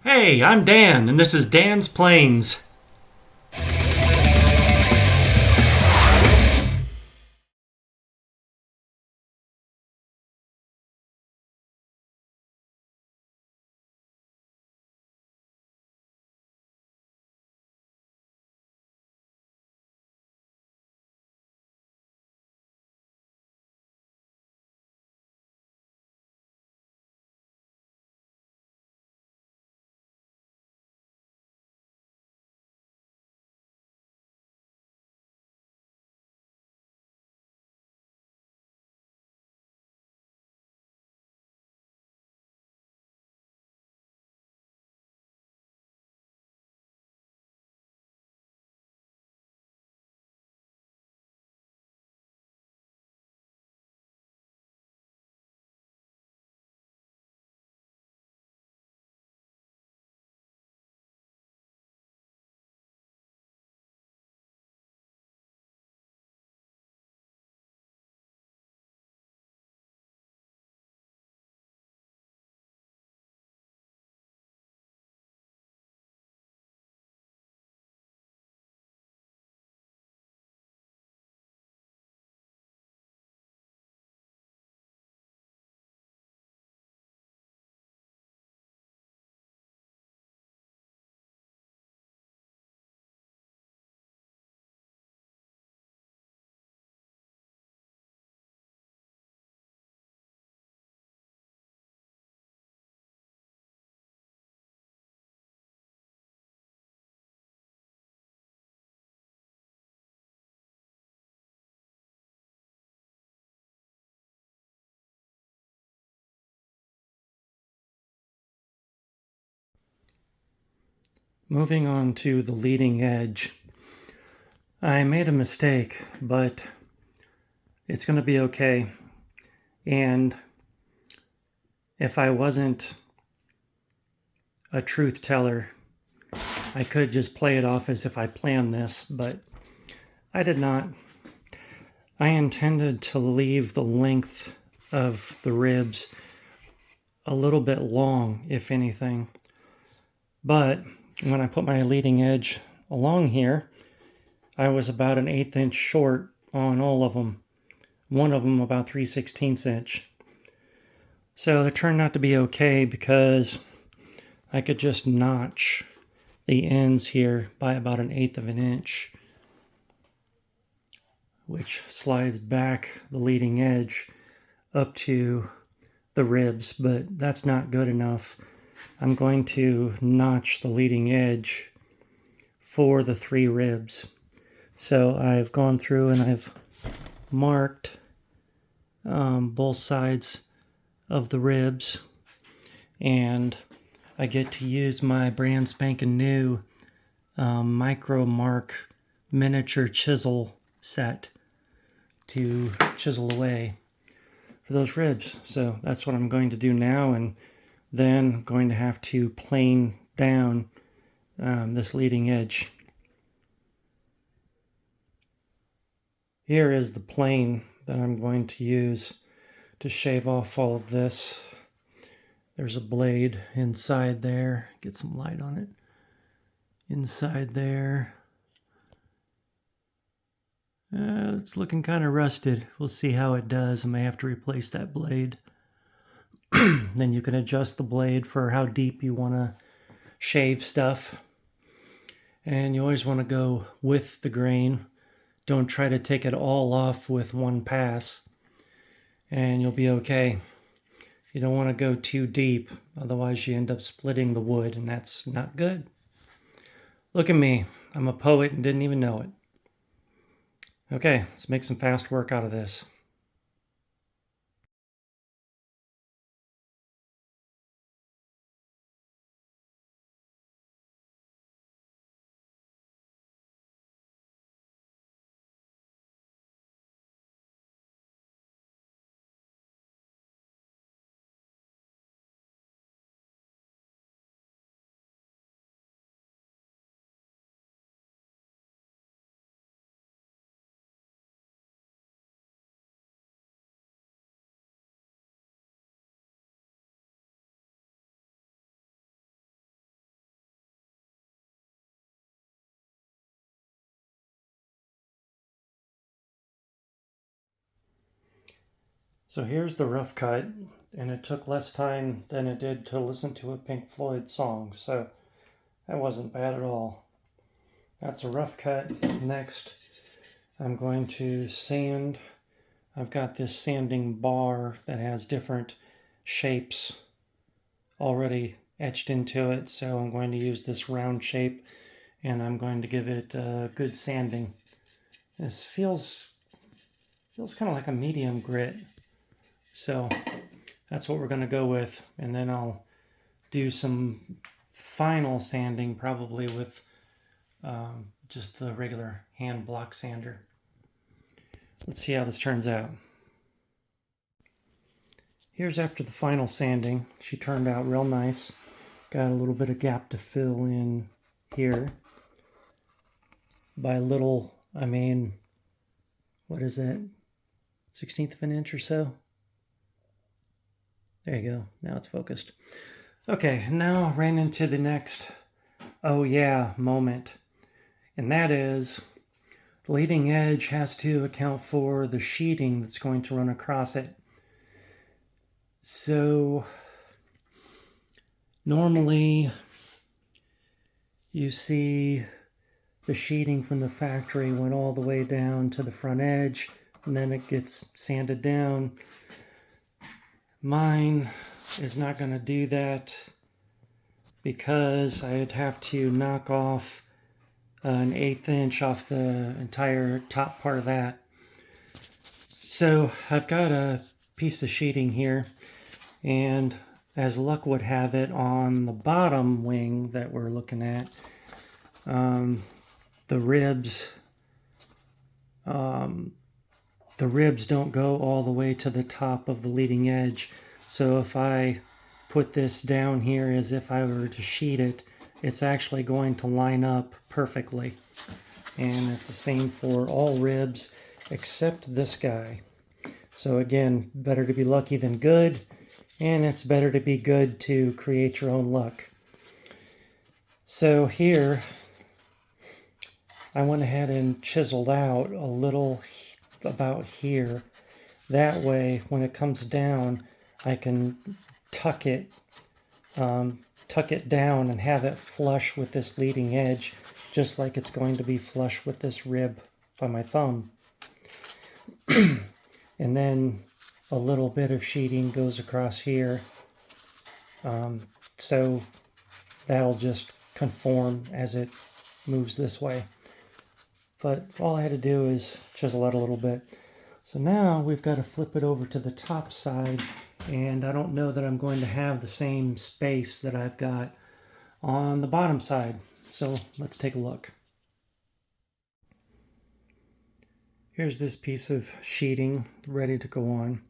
Hey, I'm Dan, and this is Dan's Planes. Moving on to the leading edge. I made a mistake, but it's going to be okay. And if I wasn't a truth teller, I could just play it off as if I planned this, but I did not. I intended to leave the length of the ribs a little bit long, if anything. But when I put my leading edge along here, I was about an 1/8 inch short on all of them. One of them about 3/16 inch. So it turned out to be okay because I could just notch the ends here by about an 1/8 of an inch, which slides back the leading edge up to the ribs, but that's not good enough. I'm going to notch the leading edge for the 3 ribs. So I've gone through and I've marked both sides of the ribs, and I get to use my brand spanking new Micro Mark miniature chisel set to chisel away for those ribs. So that's what I'm going to do now, and then I'm going to have to plane down this leading edge. Here is the plane that I'm going to use to shave off all of this. There's a blade inside there. Get some light on it. Inside there. It's looking kind of rusted. We'll see how it does. I may have to replace that blade. Then you can adjust the blade for how deep you want to shave stuff. And you always want to go with the grain. Don't try to take it all off with one pass, and you'll be okay. You don't want to go too deep, otherwise you end up splitting the wood, and that's not good. Look at me. I'm a poet and didn't even know it. Okay, let's make some fast work out of this. So here's the rough cut, and it took less time than it did to listen to a Pink Floyd song, so that wasn't bad at all. That's a rough cut. Next, I'm going to sand. I've got this sanding bar that has different shapes already etched into it, so I'm going to use this round shape, and I'm going to give it good sanding. This feels kind of like a medium grit. So that's what we're going to go with, and then I'll do some final sanding, probably with just the regular hand block sander. Let's see how this turns out. Here's after the final sanding. She turned out real nice. Got a little bit of gap to fill in here. By little, I mean, what is it? 1/16 of an inch or so? There you go. Now it's focused. Okay, now ran into the next oh yeah moment. And that is the leading edge has to account for the sheeting that's going to run across it. So normally you see the sheeting from the factory went all the way down to the front edge, and then it gets sanded down. Mine is not going to do that because I'd have to knock off an 1/8 inch off the entire top part of that. So I've got a piece of sheeting here, and as luck would have it, on the bottom wing that we're looking at, the ribs don't go all the way to the top of the leading edge. So if I put this down here as if I were to sheet it, it's actually going to line up perfectly. And it's the same for all ribs except this guy. So again, better to be lucky than good, and it's better to be good to create your own luck. So here, I went ahead and chiseled out a little about here. That way, when it comes down, I can tuck it down and have it flush with this leading edge, just like it's going to be flush with this rib by my thumb. And then a little bit of sheeting goes across here. So that'll just conform as it moves this way. But all I had to do is chisel out a little bit. So now we've got to flip it over to the top side, and I don't know that I'm going to have the same space that I've got on the bottom side. So let's take a look. Here's this piece of sheeting ready to go on.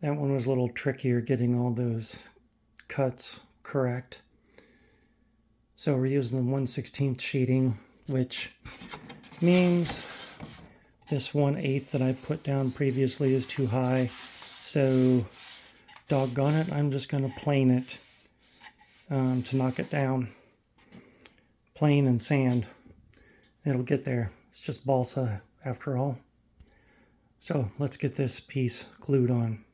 That one was a little trickier getting all those cuts correct. So we're using the 1/16 sheeting, which means this 1/8 that I put down previously is too high. So doggone it, I'm just going to plane it to knock it down. Plane and sand. It'll get there. It's just balsa after all. So let's get this piece glued on.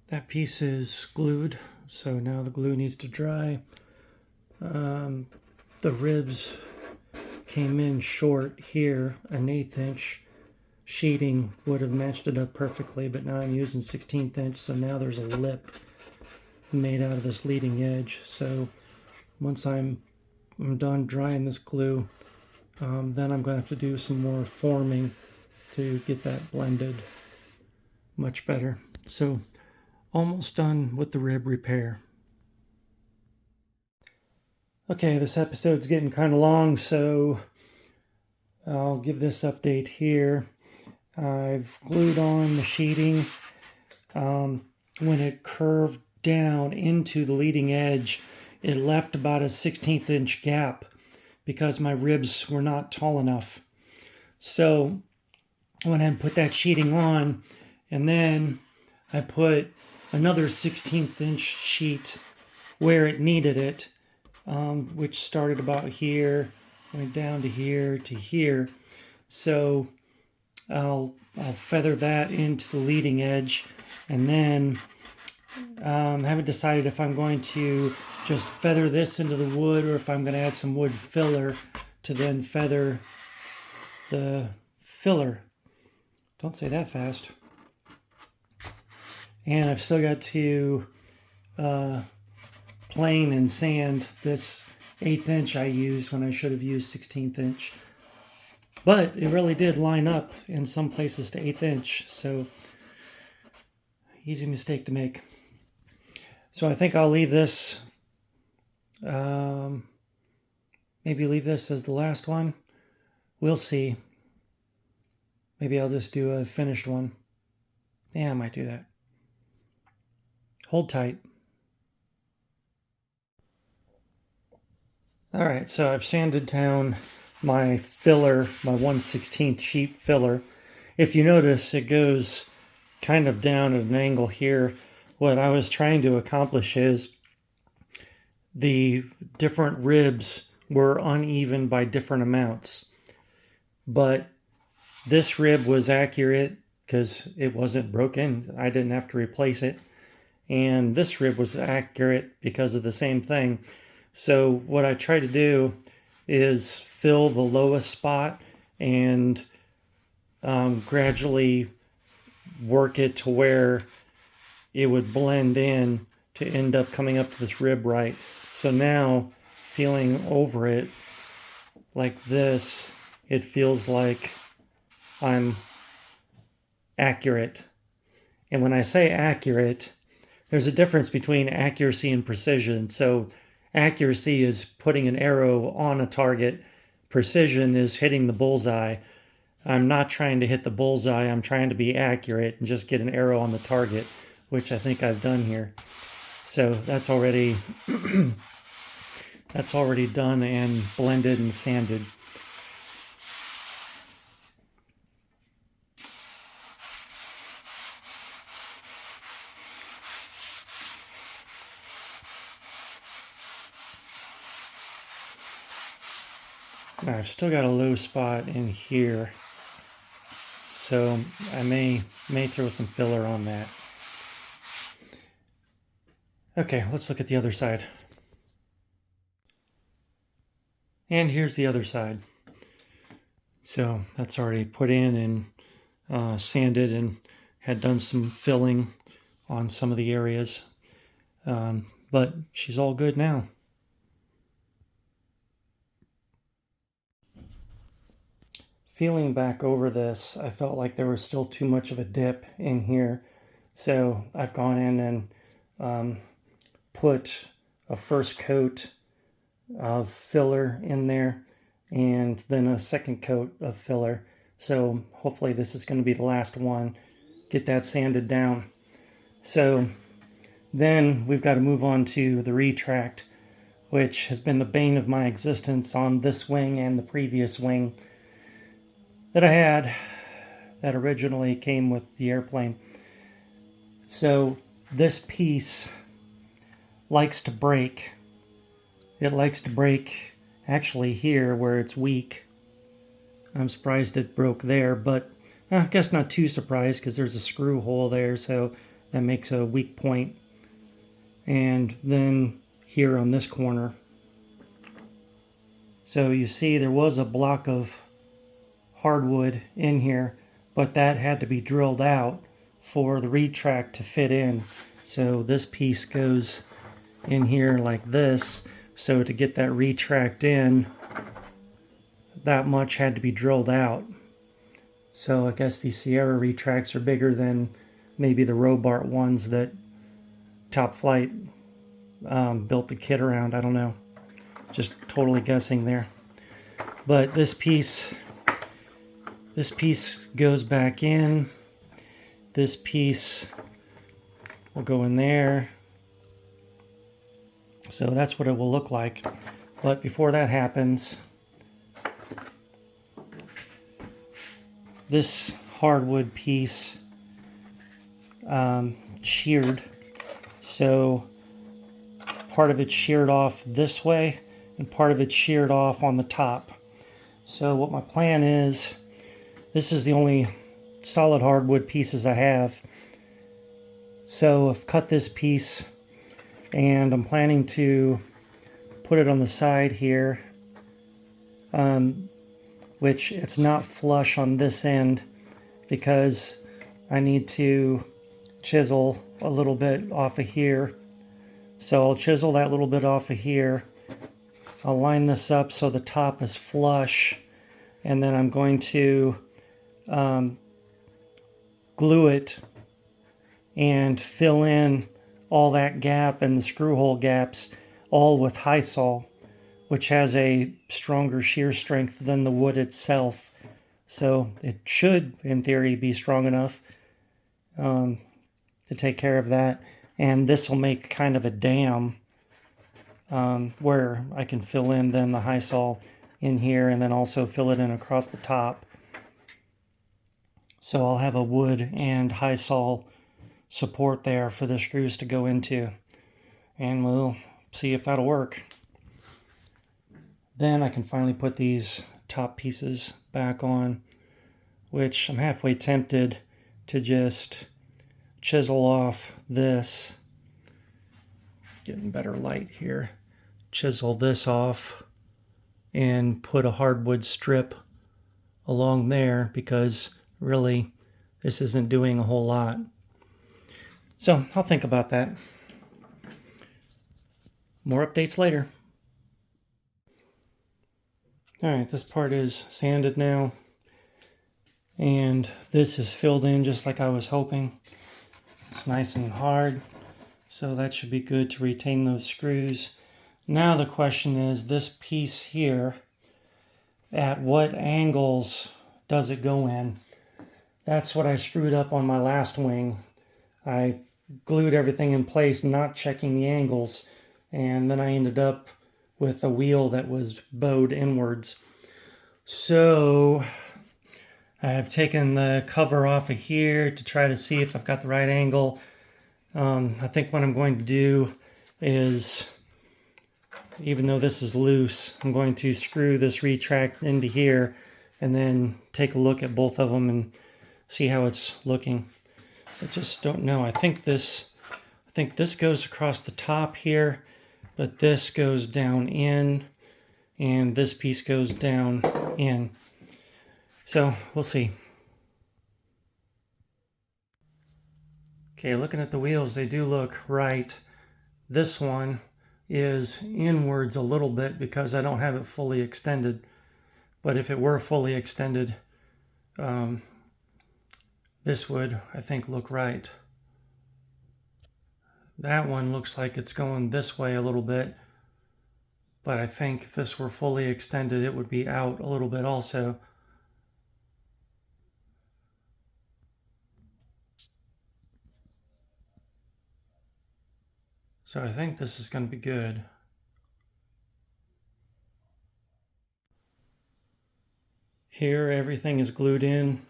That piece is glued, so now the glue needs to dry. The ribs came in short here. An 1/8 inch sheeting would have matched it up perfectly, but now I'm using 1/16 inch, so now there's a lip made out of this leading edge. So once I'm done drying this glue, then I'm going to have to do some more forming to get that blended much better. So almost done with the rib repair. Okay, this episode's getting kind of long, so I'll give this update here. I've glued on the sheeting. When it curved down into the leading edge, it left about a 1/16 inch gap because my ribs were not tall enough. So I went ahead and put that sheeting on, and then I put another 1/16 inch sheet where it needed it, which started about here, went down to here to here. So I'll feather that into the leading edge, and then haven't decided if I'm going to just feather this into the wood or if I'm going to add some wood filler to then feather the filler. Don't say that fast. And I've still got to plane and sand this 1/8 inch I used when I should have used 1/16 inch. But it really did line up in some places to 1/8 inch, so easy mistake to make. So I think I'll leave this, maybe leave this as the last one. We'll see. Maybe I'll just do a finished one. Yeah, I might do that. Hold tight. All right, so I've sanded down my filler, my 1/16 sheet filler. If you notice, it goes kind of down at an angle here. What I was trying to accomplish is the different ribs were uneven by different amounts. But this rib was accurate because it wasn't broken. I didn't have to replace it. And this rib was accurate because of the same thing. So what I try to do is fill the lowest spot and gradually work it to where it would blend in to end up coming up to this rib right. So now, feeling over it like this, it feels like I'm accurate. And when I say accurate, there's a difference between accuracy and precision. So accuracy is putting an arrow on a target. Precision is hitting the bullseye. I'm not trying to hit the bullseye. I'm trying to be accurate and just get an arrow on the target, which I think I've done here. So that's already that's already done and blended and sanded. Now, I've still got a low spot in here, so I may throw some filler on that. Okay, let's look at the other side. And here's the other side. So that's already put in and sanded and had done some filling on some of the areas. But she's all good now. Feeling back over this, I felt like there was still too much of a dip in here. So I've gone in and put a first coat of filler in there and then a second coat of filler. So hopefully this is going to be the last one. Get that sanded down. So then we've got to move on to the Retract, which has been the bane of my existence on this wing and the previous wing that I had that originally came with the airplane. So this piece likes to break. It likes to break actually here where it's weak. I'm surprised it broke there, but I guess not too surprised because there's a screw hole there, so that makes a weak point. And then here on this corner. So you see there was a block of hardwood in here, but that had to be drilled out for the Retract to fit in. So this piece goes in here like this. So to get that Retract in, that much had to be drilled out. So I guess these Sierra Retracts are bigger than maybe the Robart ones that Top Flight built the kit around. I don't know. Just totally guessing there. But this piece goes back in. This piece will go in there. So that's what it will look like. But before that happens, this hardwood piece sheared. So part of it sheared off this way and part of it sheared off on the top. So what my plan is this is the only solid hardwood pieces I have. So I've cut this piece and I'm planning to put it on the side here, which it's not flush on this end because I need to chisel a little bit off of here. So I'll chisel that little bit off of here. I'll line this up so the top is flush, and then I'm going to glue it and fill in all that gap and the screw hole gaps all with high sol, which has a stronger shear strength than the wood itself. So it should, in theory, be strong enough to take care of that. And this will make kind of a dam where I can fill in then the high sol in here and then also fill it in across the top. So I'll have a wood and high sol support there for the screws to go into, and we'll see if that'll work. Then I can finally put these top pieces back on, which I'm halfway tempted to just chisel off this, getting better light here, chisel this off and put a hardwood strip along there, because really this isn't doing a whole lot. So I'll think about that. More updates later. Alright, this part is sanded now, and this is filled in just like I was hoping. It's nice and hard, so that should be good to retain those screws. Now the question is, this piece here, at what angles does it go in? That's what I screwed up on my last wing. I glued everything in place, not checking the angles, and then I ended up with a wheel that was bowed inwards. So I have taken the cover off of here to try to see if I've got the right angle. I think what I'm going to do is, even though this is loose, I'm going to screw this retract into here and then take a look at both of them and see how it's looking. So I just don't know. I think this goes across the top here, but this goes down in, and this piece goes down in. So we'll see. Okay, looking at the wheels, they do look right. This one is inwards a little bit because I don't have it fully extended. But if it were fully extended, this would, I think, look right. That one looks like it's going this way a little bit, but I think if this were fully extended, it would be out a little bit also. So I think this is going to be good. Here, everything is glued in.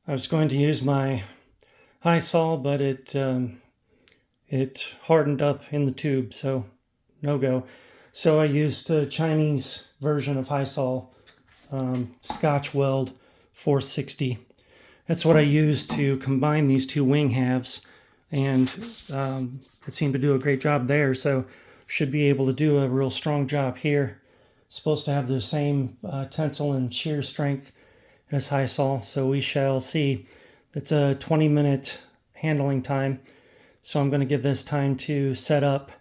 I was going to use my high sol, but it hardened up in the tube, so no go. So I used a Chinese version of high sol, Scotch Weld 460. That's what I used to combine these two wing halves, and it seemed to do a great job there, so should be able to do a real strong job here. It's supposed to have the same tensile and shear strength as high sol, so we shall see. It's a 20-minute handling time, so I'm going to give this time to set up,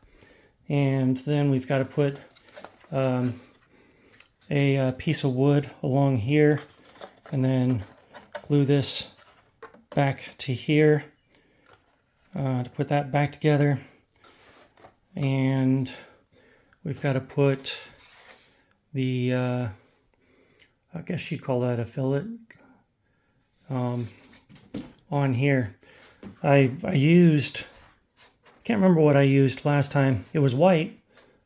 and then we've got to put a piece of wood along here, and then glue this back to here to put that back together. And we've got to put the I guess you'd call that a fillet on here. I used, can't remember what I used last time. It was white,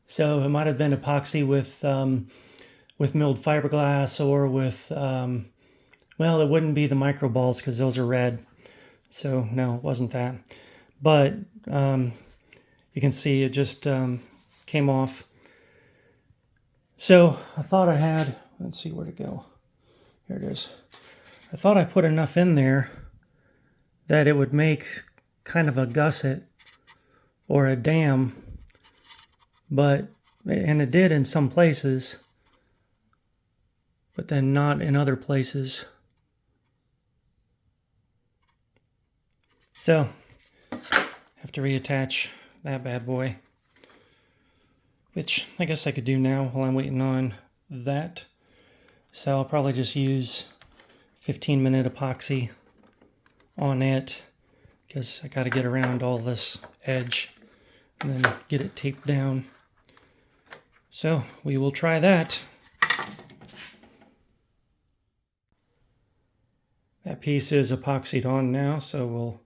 so it might have been epoxy with milled fiberglass, or with well, it wouldn't be the micro balls because those are red, so no, it wasn't that. But you can see it just came off. So I thought I had, let's see where to go. Here it is. I thought I put enough in there that it would make kind of a gusset or a dam, and it did in some places, but then not in other places. So, have to reattach that bad boy, which I guess I could do now while I'm waiting on that. So I'll probably just use 15-minute epoxy on it, because I got to get around all this edge and then get it taped down. So we will try that. That piece is epoxied on now, so we'll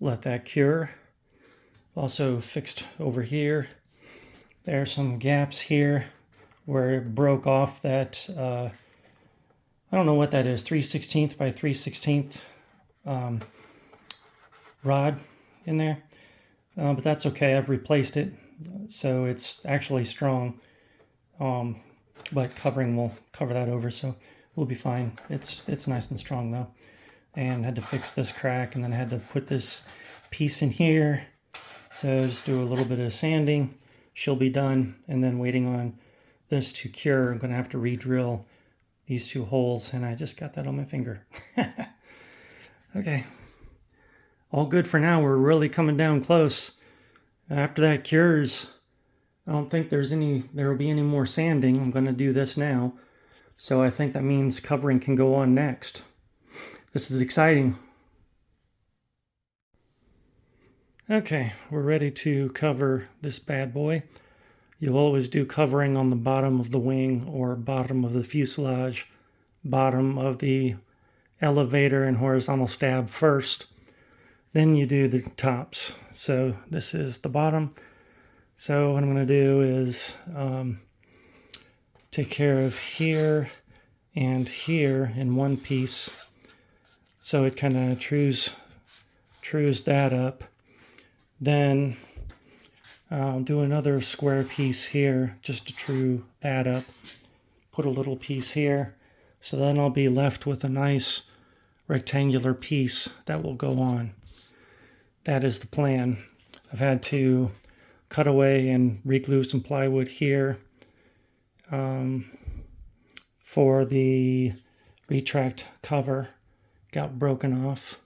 let that cure. Also fixed over here. There are some gaps here where it broke off that, I don't know what that is, 3/16 by 3/16 rod in there. But that's okay, I've replaced it, so it's actually strong. But covering will cover that over, so we'll be fine. It's nice and strong though. And had to fix this crack, and then I had to put this piece in here. So just do a little bit of sanding. She'll be done, and then waiting on this to cure. I'm gonna have to re-drill these two holes, and I just got that on my finger. Okay, all good for now. We're really coming down close. After that cures, I don't think there will be any more sanding. I'm gonna do this now. So I think that means covering can go on next. This is exciting. Okay, we're ready to cover this bad boy. You'll always do covering on the bottom of the wing or bottom of the fuselage, bottom of the elevator and horizontal stab first. Then you do the tops. So this is the bottom. So what I'm going to do is take care of here and here in one piece. So it kind of trues that up. Then I'll do another square piece here just to true that up. Put a little piece here. So then I'll be left with a nice rectangular piece that will go on. That is the plan. I've had to cut away and re-glue some plywood here for the Retract cover. Got broken off.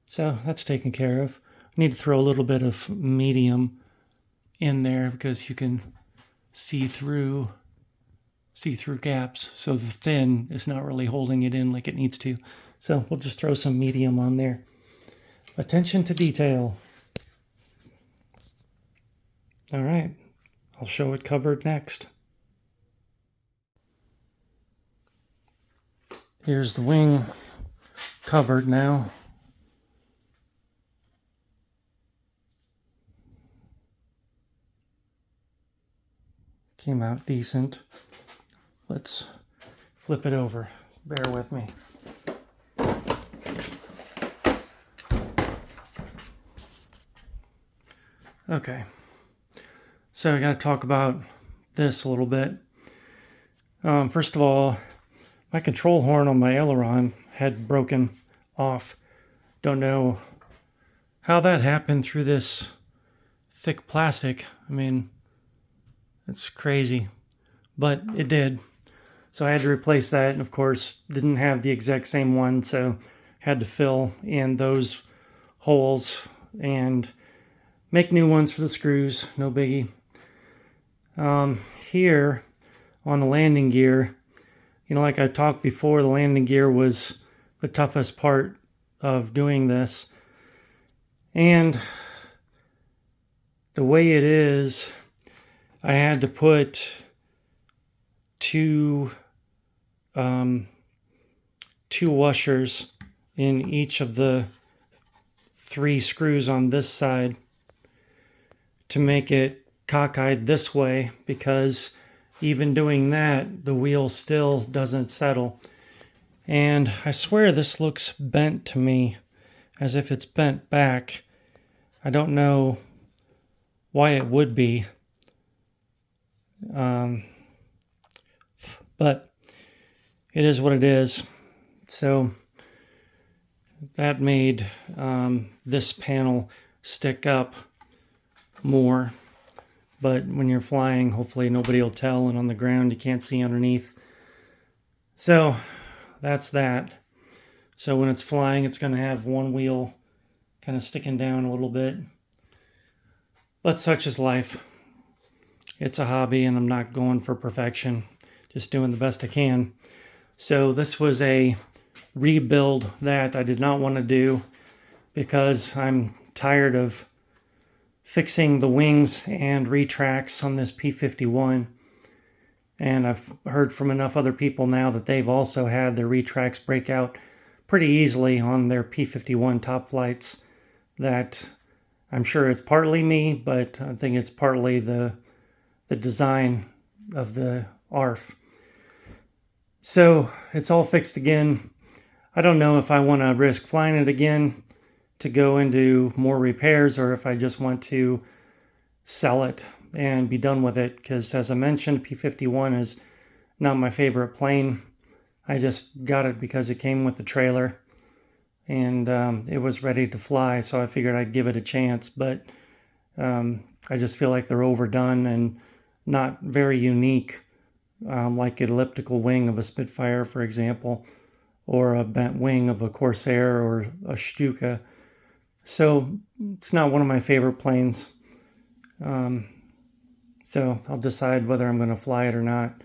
So that's taken care of. I need to throw a little bit of medium in there because you can see through gaps. So the thin is not really holding it in like it needs to. So we'll just throw some medium on there. Attention to detail. All right, I'll show it covered next. Here's the wing covered now. Came out decent. Let's flip it over. Bear with me. Okay, so I got to talk about this a little bit. First of all, my control horn on my aileron had broken off. Don't know how that happened through this thick plastic. I mean, it's crazy, but it did. So I had to replace that, and of course didn't have the exact same one, so had to fill in those holes and make new ones for the screws. No biggie. Here on the landing gear, you know, like I talked before, the landing gear was the toughest part of doing this. And the way it is, I had to put two washers in each of the 3 screws on this side to make it cockeyed this way, because even doing that, the wheel still doesn't settle. And I swear this looks bent to me, as if it's bent back. I don't know why it would be. But it is what it is. So that made this panel stick up more. But when you're flying, hopefully nobody will tell, and on the ground you can't see underneath. So that's that. So when it's flying, it's going to have one wheel kind of sticking down a little bit. But such is life. It's a hobby, and I'm not going for perfection. Just doing the best I can. So this was a rebuild that I did not want to do because I'm tired of fixing the wings and retracts on this P-51. And I've heard from enough other people now that they've also had their retracts break out pretty easily on their P-51 top flights, that I'm sure it's partly me, but I think it's partly the design of the ARF. So it's all fixed again. I don't know if I want to risk flying it again to go into more repairs, or if I just want to sell it and be done with it, because as I mentioned, P-51 is not my favorite plane. I just got it because it came with the trailer, and it was ready to fly, so I figured I'd give it a chance. But I just feel like they're overdone and not very unique, like an elliptical wing of a Spitfire, for example, or a bent wing of a Corsair or a Stuka. So it's not one of my favorite planes. So I'll decide whether I'm going to fly it or not.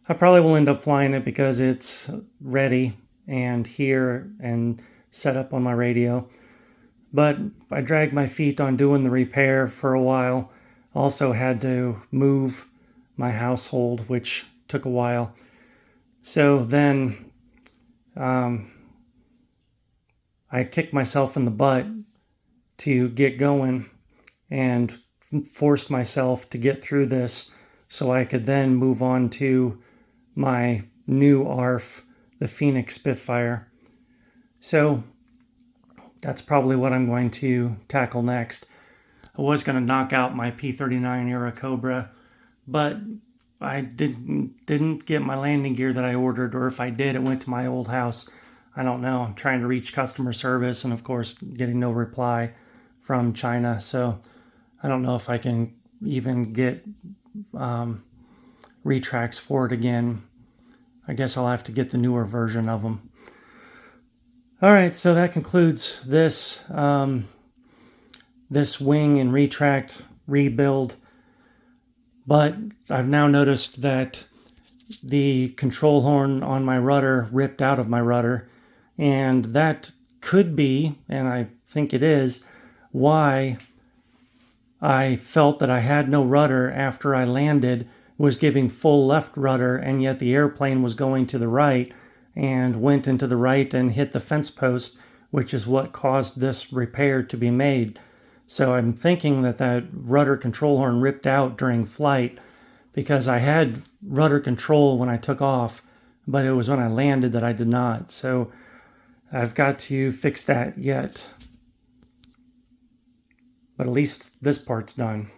I probably will end up flying it because it's ready and here and set up on my radio. But I dragged my feet on doing the repair for a while. Also had to move my household, which took a while. So then I kicked myself in the butt to get going and forced myself to get through this so I could then move on to my new ARF, the Phoenix Spitfire. So that's probably what I'm going to tackle next. I was going to knock out my P-39 era Cobra, but I didn't get my landing gear that I ordered, or if I did, it went to my old house. I don't know. I'm trying to reach customer service, and of course getting no reply from China. So I don't know if I can even get retracts for it again. I guess I'll have to get the newer version of them. All right, so that concludes this this wing and retract rebuild. But I've now noticed that the control horn on my rudder ripped out of my rudder, and that could be, and I think it is, why I felt that I had no rudder after I landed, was giving full left rudder, and yet the airplane was going to the right and went into the right and hit the fence post, which is what caused this repair to be made. So I'm thinking that that rudder control horn ripped out during flight, because I had rudder control when I took off, but it was when I landed that I did not. So I've got to fix that yet. But at least this part's done.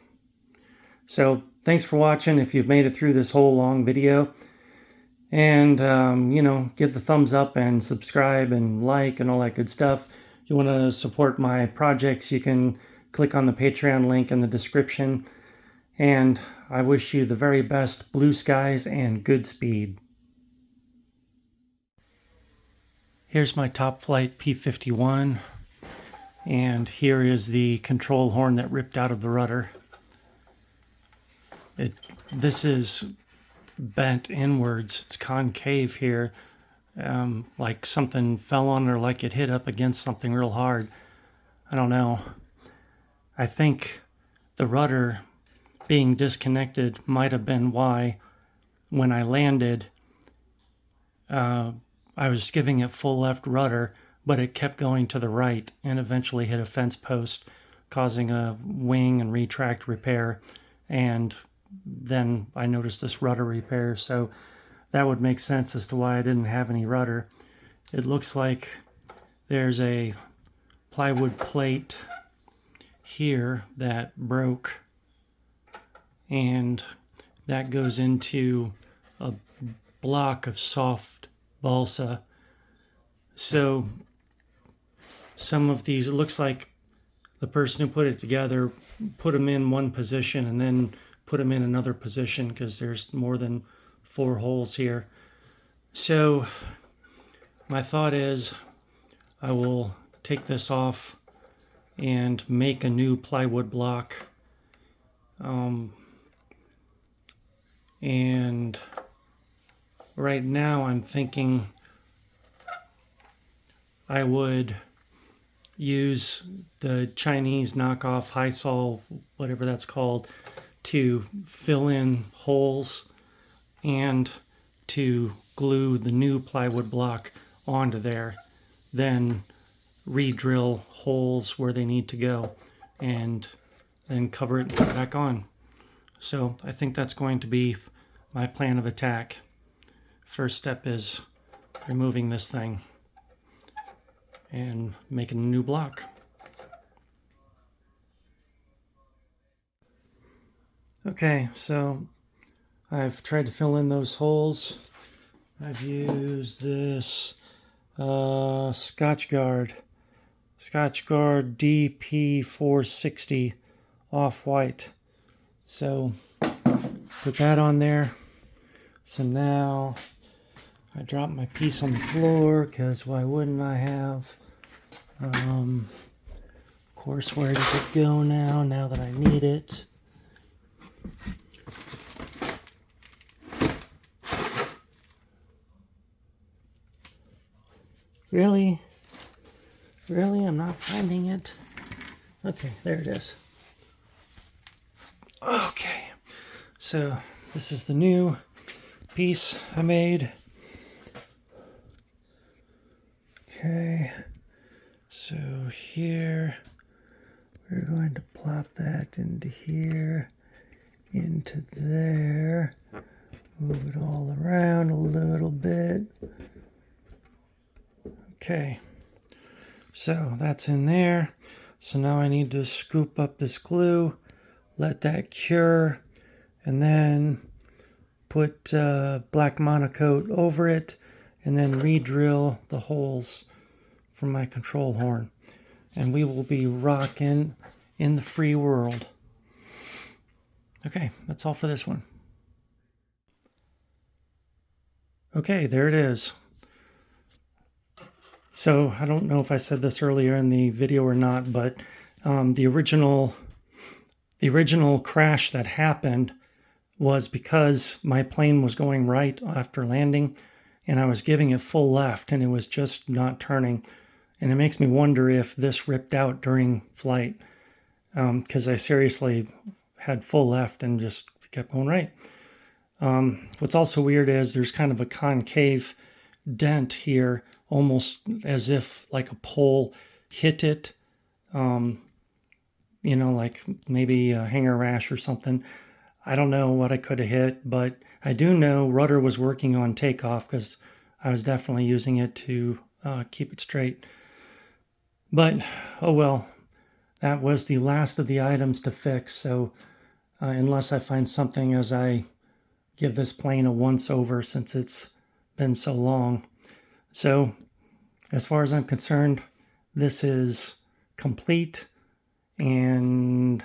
So thanks for watching if you've made it through this whole long video. And, give the thumbs up and subscribe and like and all that good stuff. If you want to support my projects, you can click on the Patreon link in the description. And I wish you the very best blue skies and good speed. Here's my top flight P-51. And here is the control horn that ripped out of the rudder. This is bent inwards. It's concave here, like something fell on, or like it hit up against something real hard. I don't know. I think the rudder being disconnected might have been why, when I landed, I was giving it full left rudder, but it kept going to the right and eventually hit a fence post, causing a wing and retract repair. And then I noticed this rudder repair, so that would make sense as to why I didn't have any rudder. It looks like there's a plywood plate here that broke, and that goes into a block of soft balsa. So some of these, it looks like the person who put it together put them in one position and then put them in another position because there's more than 4 holes here. So my thought is I will take this off and make a new plywood block. And right now I'm thinking I would use the Chinese knockoff Hysol, whatever that's called, to fill in holes and to glue the new plywood block onto there, then re-drill holes where they need to go and then cover it and put it back on. So I think that's going to be my plan of attack. First step is removing this thing and making a new block. Okay, so I've tried to fill in those holes. I've used this Scotchgard DP460 off-white. So put that on there. So now I drop my piece on the floor because why wouldn't I have? Of course, where does it go now that I need it? Really? Really? I'm not finding it? Okay, there it is. Okay, so this is the new piece I made. Okay, so here we're going to plop that into here, into there, move it all around a little bit. Okay, so that's in there. So now I need to scoop up this glue, let that cure, and then put black monocoat over it, and then re-drill the holes from my control horn. And we will be rocking in the free world. Okay, that's all for this one. Okay, there it is. So I don't know if I said this earlier in the video or not, but the original crash that happened was because my plane was going right after landing and I was giving it full left and it was just not turning. And it makes me wonder if this ripped out during flight because I seriously had full left and just kept going right. What's also weird is there's kind of a concave dent here, almost as if like a pole hit it, you know, like maybe a hanger rash or something. I don't know what I could have hit, but I do know Rudder was working on takeoff because I was definitely using it to keep it straight. But, oh well, that was the last of the items to fix, so unless I find something as I give this plane a once-over since it's been so long. So, as far as I'm concerned, this is complete, and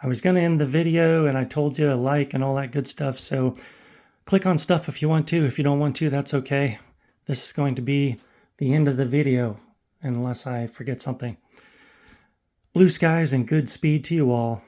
I was going to end the video, and I told you to like and all that good stuff, so click on stuff if you want to. If you don't want to, that's okay. This is going to be the end of the video, unless I forget something. Blue skies and good speed to you all.